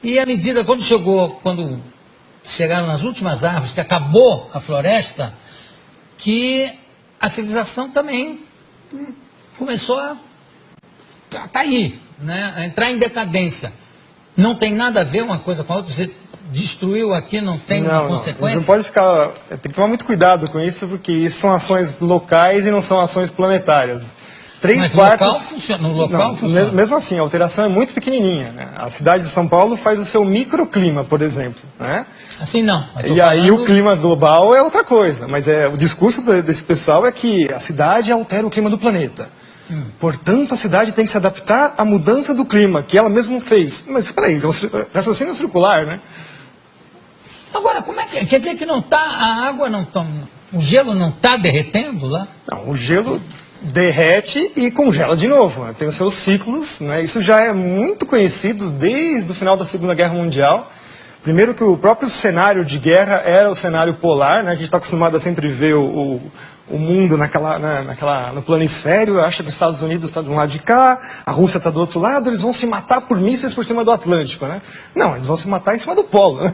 E à medida, quando chegaram nas últimas árvores, que acabou a floresta, que a civilização também começou a cair, né? A entrar em decadência. Não tem nada a ver uma coisa com a outra. Você destruiu aqui, não tem uma consequência? Não pode ficar... Tem que tomar muito cuidado com isso, porque isso são ações locais e não são ações planetárias. Mas no local funciona. Mesmo assim, a alteração é muito pequenininha, né? A cidade de São Paulo faz o seu microclima, por exemplo, né? Assim não. E aí o clima global é outra coisa, mas o discurso desse pessoal é que a cidade altera o clima do planeta. Portanto, a cidade tem que se adaptar à mudança do clima, que ela mesma fez. Mas espera aí, raciocínio circular, né? Agora, como é que... Quer dizer que não está... A água não está... O gelo não está derretendo lá? Não, o gelo derrete e congela de novo, né? Tem os seus ciclos, né? Isso já é muito conhecido desde o final da Segunda Guerra Mundial. Primeiro que o próprio cenário de guerra era o cenário polar, né? A gente está acostumado a sempre ver o mundo no planisfério. Acha que os Estados Unidos estão de um lado de cá, a Rússia está do outro lado, eles vão se matar por mísseis por cima do Atlântico, né? Não, eles vão se matar em cima do polo, né?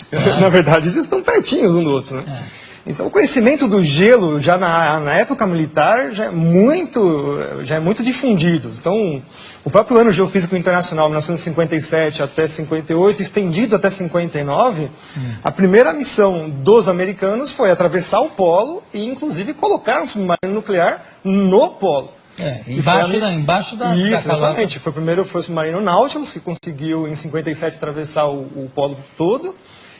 Claro. Na verdade, eles estão pertinhos um do outro, né? Então, o conhecimento do gelo, já na época militar, já é muito difundido. Então, o próprio Ano Geofísico Internacional, 1957 até 58, estendido até 59, a primeira missão dos americanos foi atravessar o polo e, inclusive, colocar um submarino nuclear no polo. Embaixo da exatamente. Foi o submarino Nautilus, que conseguiu, em 57, atravessar o polo todo.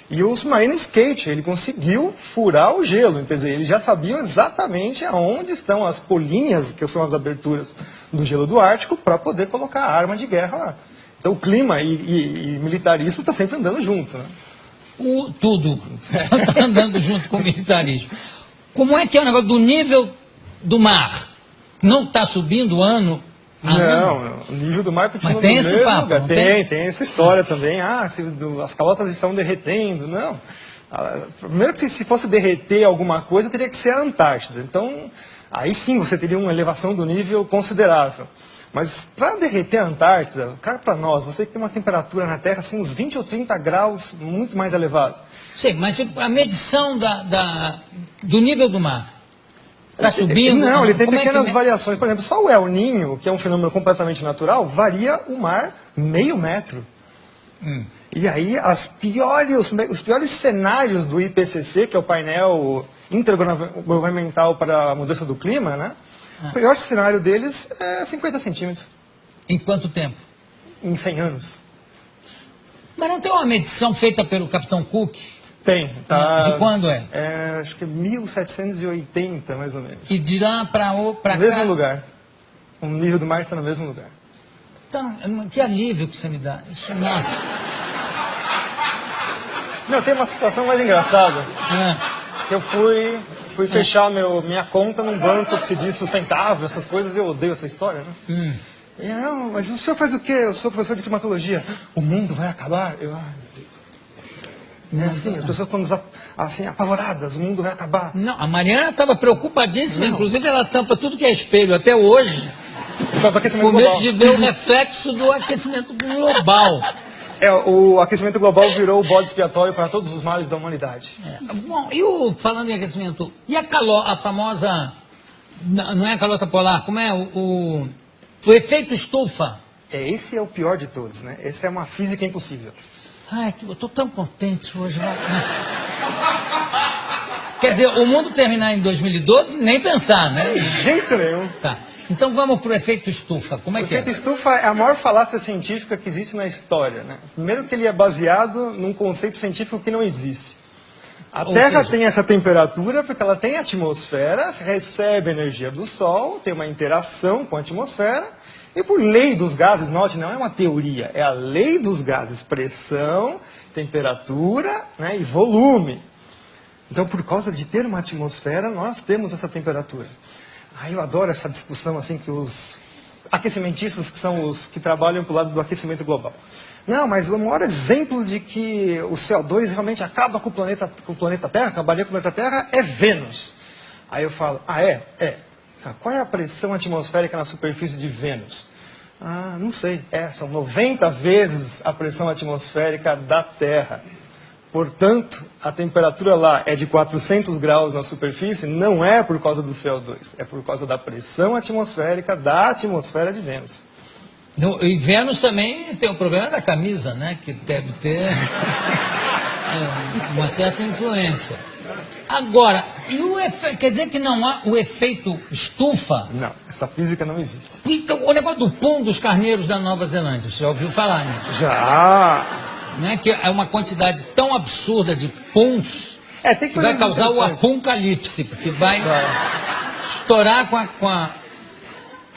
E o submarino Skate, ele conseguiu furar o gelo, quer dizer, eles já sabiam exatamente aonde estão as polinhas, que são as aberturas do gelo do Ártico, para poder colocar a arma de guerra lá. Então o clima e militarismo está sempre andando junto, né? Tudo está andando junto com o militarismo. Como é que é o negócio do nível do mar? Não está subindo ano? Não, o nível do mar continua no mesmo lugar. Tem essa história também. As calotas estão derretendo. Não. Primeiro que se fosse derreter alguma coisa, teria que ser a Antártida. Então, aí sim você teria uma elevação do nível considerável. Mas para derreter a Antártida, cara, para nós, você tem que ter uma temperatura na Terra assim, uns 20 ou 30 graus muito mais elevado. Sim, mas a medição do nível do mar está subindo? Não, ele tem pequenas variações. Por exemplo, só o El Niño, que é um fenômeno completamente natural, varia o mar meio metro. E aí, os piores cenários do IPCC, que é o painel intergovernamental para a mudança do clima, né? O pior cenário deles é 50 centímetros. Em quanto tempo? Em 100 anos. Mas não tem uma medição feita pelo Capitão Cook? Tem. Tá, de quando é? Acho que é 1780, mais ou menos. E de lá para cá? No mesmo lugar. O nível do mar está no mesmo lugar. Então, que alívio que você me dá. Isso, nossa. Não, tem uma situação mais engraçada. Que eu fui fechar minha conta num banco que se diz sustentável, essas coisas, eu odeio essa história, né? Não, mas o senhor faz o quê? Eu sou professor de climatologia. O mundo vai acabar? Meu Deus. As pessoas estão assim, apavoradas, o mundo vai acabar. Não, a Mariana estava preocupadíssima, inclusive ela tampa tudo que é espelho até hoje, por causa do aquecimento com medo global. de ver o reflexo do aquecimento global. O aquecimento global virou o bode expiatório para todos os males da humanidade. Bom, falando em aquecimento, e a famosa, não é a calota polar, como é o efeito estufa? Esse é o pior de todos, né? Essa é uma física impossível. Ai, eu estou tão contente hoje. Quer dizer, o mundo terminar em 2012, nem pensar, né? De jeito nenhum. Tá. Então vamos para o efeito estufa. Como é que é? O efeito estufa é a maior falácia científica que existe na história, né? Primeiro que ele é baseado num conceito científico que não existe. A Terra tem essa temperatura porque ela tem atmosfera, recebe energia do Sol, tem uma interação com a atmosfera. E por lei dos gases, note, não é uma teoria, é a lei dos gases, pressão, temperatura, né, e volume. Então, por causa de ter uma atmosfera, nós temos essa temperatura. Eu adoro essa discussão assim que os aquecimentistas, que são os que trabalham para o lado do aquecimento global. Não, mas o maior exemplo de que o CO2 realmente acaba com o planeta Terra, acabaria com o planeta Terra, é Vênus. Aí eu falo, é? Qual é a pressão atmosférica na superfície de Vênus? Não sei. São 90 vezes a pressão atmosférica da Terra. Portanto, a temperatura lá é de 400 graus na superfície, não é por causa do CO2, é por causa da pressão atmosférica da atmosfera de Vênus. E Vênus também tem o problema da camisa, né? Que deve ter uma certa influência. Agora, quer dizer que não há o efeito estufa? Não, essa física não existe. Então, o negócio do pum dos carneiros da Nova Zelândia, você já ouviu falar nisso? Já! Não é que é uma quantidade tão absurda de puns tem que vai causar o apocalipse, porque vai estourar com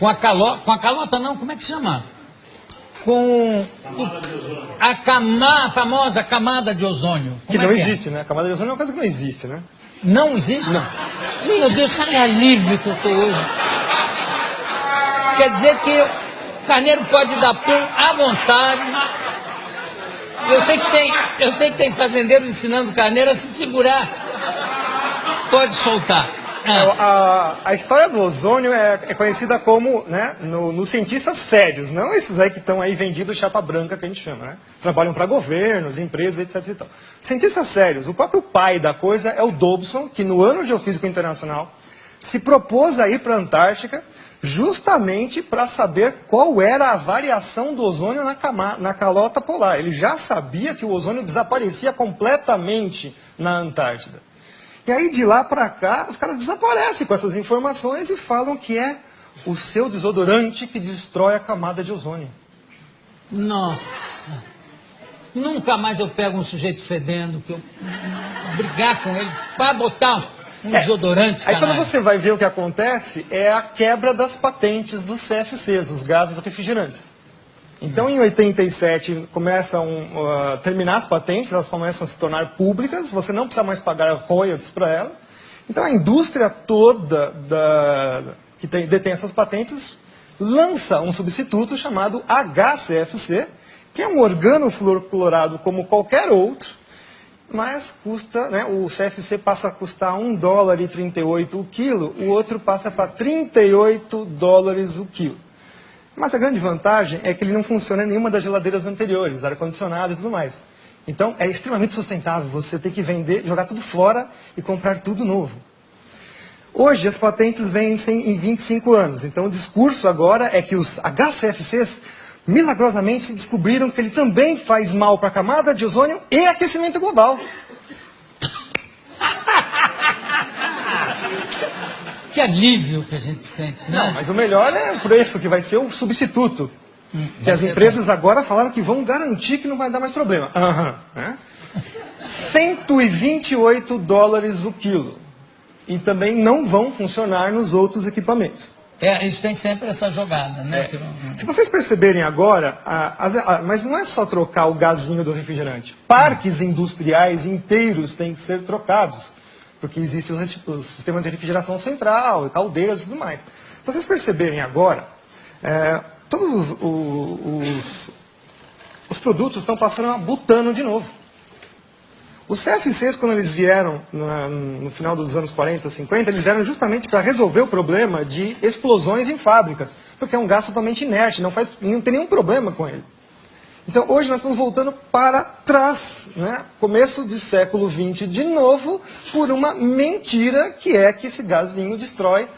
a calota não, como é que chama? Com a famosa camada de ozônio. Que não existe, né? A camada de ozônio é uma coisa que não existe, né? Não existe? Não. Meu Deus, que alívio que eu estou hoje. Quer dizer que o carneiro pode dar pum à vontade. Eu sei que tem fazendeiros ensinando o carneiro a se segurar. Pode soltar. A história do ozônio é conhecida como, né, nos cientistas sérios, não esses aí que estão aí vendidos chapa branca, que a gente chama, né? Trabalham para governos, empresas, etc. E tal. Cientistas sérios, o próprio pai da coisa é o Dobson, que no Ano Geofísico Internacional se propôs a ir para a Antártica justamente para saber qual era a variação do ozônio na calota polar. Ele já sabia que o ozônio desaparecia completamente na Antártida. E aí, de lá para cá, os caras desaparecem com essas informações e falam que é o seu desodorante que destrói a camada de ozônio. Nossa! Nunca mais eu pego um sujeito fedendo, que eu brigar com ele para botar um desodorante. Aí quando você vai ver o que acontece, é a quebra das patentes dos CFCs, os gases refrigerantes. Então, em 87, começam a terminar as patentes, elas começam a se tornar públicas, você não precisa mais pagar royalties para elas. Então, a indústria toda que detém essas patentes lança um substituto chamado HCFC, que é um organofluorclorado como qualquer outro, mas custa, né, o CFC passa a custar $1,38 o quilo, o outro passa para $38 o quilo. Mas a grande vantagem é que ele não funciona em nenhuma das geladeiras anteriores, ar-condicionado e tudo mais. Então, é extremamente sustentável. Você tem que vender, jogar tudo fora e comprar tudo novo. Hoje, as patentes vencem em 25 anos. Então, o discurso agora é que os HCFCs, milagrosamente, descobriram que ele também faz mal para a camada de ozônio e aquecimento global. Que alívio que a gente sente, né? Não, mas o melhor é o preço, que vai ser o substituto. Que as empresas agora falaram que vão garantir que não vai dar mais problema. Né? $128 o quilo. E também não vão funcionar nos outros equipamentos. Eles têm sempre essa jogada, né? Se vocês perceberem agora, mas não é só trocar o gazinho do refrigerante. Parques industriais inteiros têm que ser trocados. Porque existem os sistemas de refrigeração central, caldeiras e tudo mais. Se vocês perceberem agora, todos os produtos estão passando a butano de novo. Os CFCs, quando eles vieram no final dos anos 40, 50, eles vieram justamente para resolver o problema de explosões em fábricas, porque é um gás totalmente inerte, não tem nenhum problema com ele. Então, hoje nós estamos voltando para trás, né? Começo do século XX de novo, por uma mentira que é que esse gazinho destrói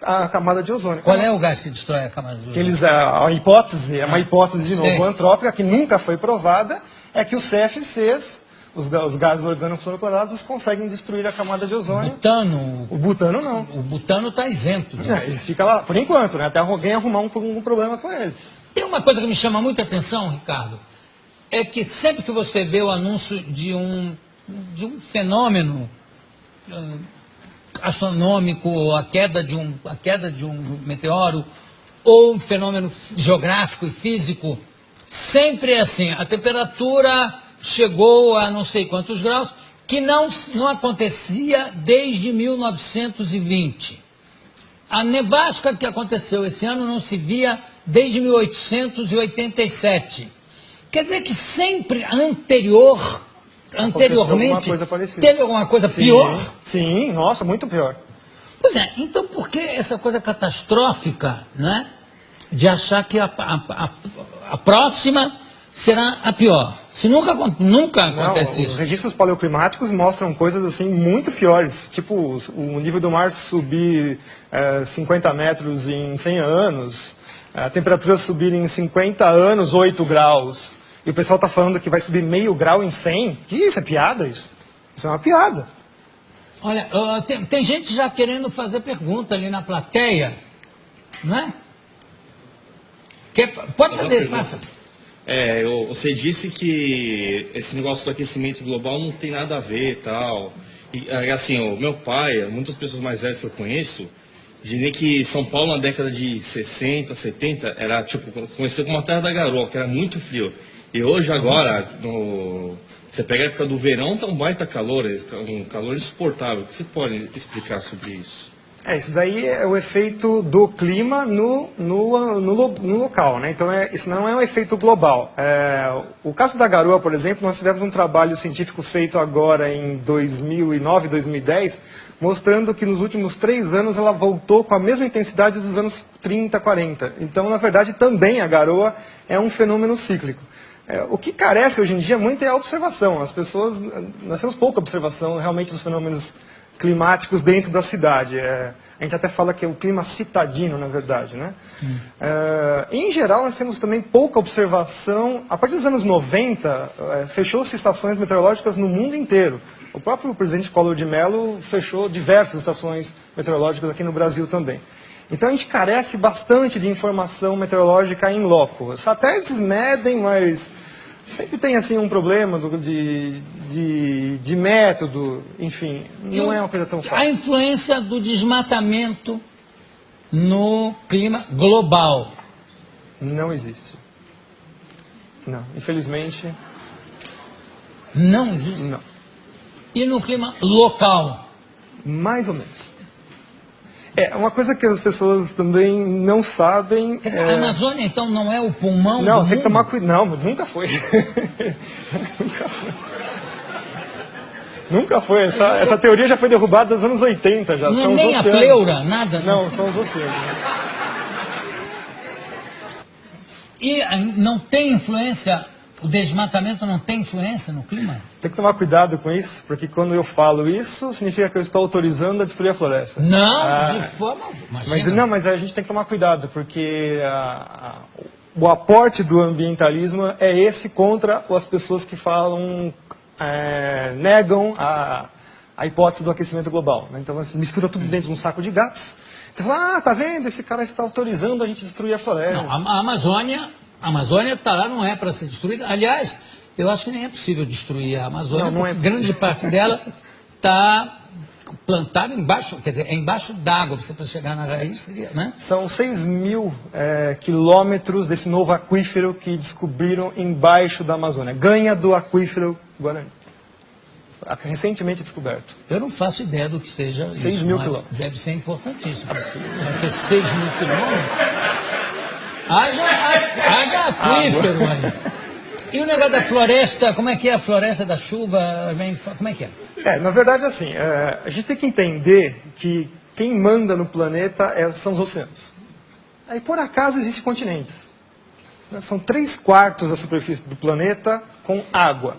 a camada de ozônio. Qual é o gás que destrói a camada de ozônio? A hipótese, é uma hipótese de novo antrópica, que nunca foi provada, é que os CFCs, os gases organofluoroclorados, conseguem destruir a camada de ozônio. O butano não. O butano está isento disso. Ele fica lá, por enquanto, né? Até alguém arrumar um problema com ele. Tem uma coisa que me chama muita atenção, Ricardo, é que sempre que você vê o anúncio de um fenômeno astronômico, a queda de um meteoro, ou um fenômeno geográfico e físico, sempre é assim, a temperatura chegou a não sei quantos graus, que não acontecia desde 1920. A nevasca que aconteceu esse ano não se via desde 1887. Quer dizer que sempre anteriormente, teve alguma coisa pior? Sim, nossa, muito pior. Pois é, então por que essa coisa catastrófica, né, de achar que a próxima será a pior. Se nunca acontece Os isso. registros paleoclimáticos mostram coisas assim muito piores, tipo o nível do mar subir 50 metros em 100 anos, a temperatura subir em 50 anos 8 graus, e o pessoal está falando que vai subir meio grau em 100. Que isso, é piada isso? Isso é uma piada. Olha, tem gente já querendo fazer pergunta ali na plateia, não é? Pode fazer, faça. Você disse que esse negócio do aquecimento global não tem nada a ver e tal. E, assim, o meu pai, muitas pessoas mais velhas que eu conheço, dizem que São Paulo na década de 60, 70, era tipo, conhecido como a terra da garoa, que era muito frio. E hoje, agora, você pega a época do verão, tá um baita calor, um calor insuportável. O que você pode explicar sobre isso? Isso daí é o efeito do clima no local, né? Então, isso não é um efeito global. O caso da garoa, por exemplo, nós tivemos um trabalho científico feito agora em 2009, 2010, mostrando que nos últimos 3 anos ela voltou com a mesma intensidade dos anos 30, 40. Então, na verdade, também a garoa é um fenômeno cíclico. O que carece hoje em dia muito é a observação. Nós temos pouca observação realmente dos fenômenos climáticos dentro da cidade. A gente até fala que é o clima citadino, na verdade, né? Em geral, nós temos também pouca observação. A partir dos anos 90, fechou-se estações meteorológicas no mundo inteiro. O próprio presidente Collor de Mello fechou diversas estações meteorológicas aqui no Brasil também. Então a gente carece bastante de informação meteorológica in loco. Os satélites medem, mas sempre tem assim um problema de método, enfim, não é uma coisa tão fácil. A influência do desmatamento no clima global. Não existe. Não, infelizmente. Não existe? Não. E no clima local? Mais ou menos. Uma coisa que as pessoas também não sabem. Quer dizer, a Amazônia, então, não é o pulmão do Não, mundo? tem que tomar cuidado. Não, nunca foi. Nunca foi. Nunca foi. Essa teoria já foi derrubada nos anos 80. Já. Não São é nem os a oceanos. pleura, nada? Não, são os oceanos. E não tem influência, o desmatamento não tem influência no clima? Tem que tomar cuidado com isso, porque quando eu falo isso, significa que eu estou autorizando a destruir a floresta. Não, de forma... Mas a gente tem que tomar cuidado, porque o aporte do ambientalismo é esse contra as pessoas que falam, negam a hipótese do aquecimento global. Né? Então, você mistura tudo dentro de um saco de gatos. Você fala, tá vendo, esse cara está autorizando a gente destruir a floresta. Não, a Amazônia está lá, não é para ser destruída. Aliás, eu acho que nem é possível destruir a Amazônia, não é porque grande parte dela está plantada embaixo, quer dizer, é embaixo d'água, para chegar na raiz, né? São 6.000 quilômetros desse novo aquífero que descobriram embaixo da Amazônia. Ganha do aquífero Guarani. Recentemente descoberto. Eu não faço ideia do que seja 6.000 quilômetros. Deve ser importantíssimo. Porque 6.000 quilômetros... Haja aquífero aí. E o negócio da floresta, como é que é a floresta da chuva? Como é que é? Na verdade, assim, a gente tem que entender que quem manda no planeta são os oceanos. Aí, por acaso, existem continentes. São 3/4 da superfície do planeta com água.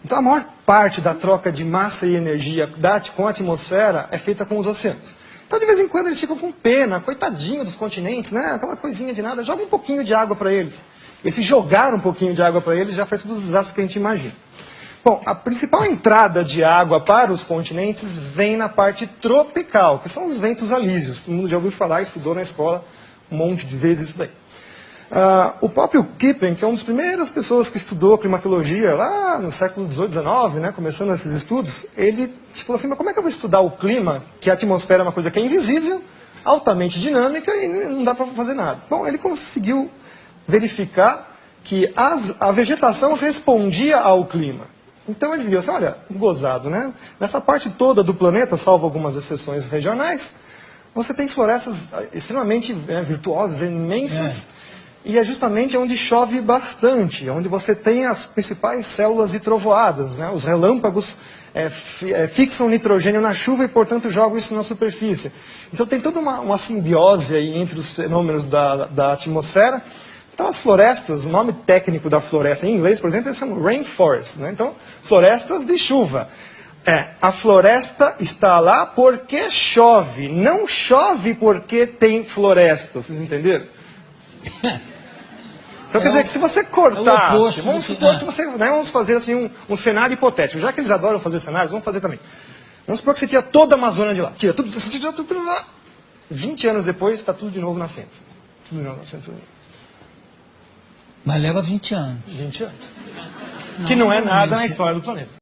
Então, a maior parte da troca de massa e energia com a atmosfera é feita com os oceanos. Então, de vez em quando, eles ficam com pena, coitadinho dos continentes, né? Aquela coisinha de nada, joga um pouquinho de água para eles. E se jogar um pouquinho de água para eles, já faz todos os desastres que a gente imagina. Bom, a principal entrada de água para os continentes vem na parte tropical, que são os ventos alísios. Todo mundo já ouviu falar, estudou na escola um monte de vezes isso daí. O próprio Kippen, que é uma das primeiras pessoas que estudou climatologia lá no século XVIII, XIX, né, começando esses estudos, ele falou assim, mas como é que eu vou estudar o clima, que a atmosfera é uma coisa que é invisível, altamente dinâmica e não dá para fazer nada? Bom, ele conseguiu verificar que a vegetação respondia ao clima. Então ele viu assim, olha, gozado, né? Nessa parte toda do planeta, salvo algumas exceções regionais, você tem florestas extremamente virtuosas, imensas, e é justamente onde chove bastante, onde você tem as principais células de trovoadas, né? Os relâmpagos fixam nitrogênio na chuva e, portanto, jogam isso na superfície. Então tem toda uma simbiose aí entre os fenômenos da atmosfera. Então as florestas, o nome técnico da floresta em inglês, por exemplo, eles chamam rainforest, né? Então, florestas de chuva. A floresta está lá porque chove, não chove porque tem floresta, vocês entenderam? Então quer dizer que se você cortar, vamos supor que vamos fazer assim um cenário hipotético, já que eles adoram fazer cenários, vamos fazer também. Vamos supor que você tira toda a Amazônia de lá, tira tudo lá, 20 anos depois está tudo de novo nascendo. Tudo de novo nascendo. Mas leva 20 anos. 20 anos. Que não é nada na história do planeta.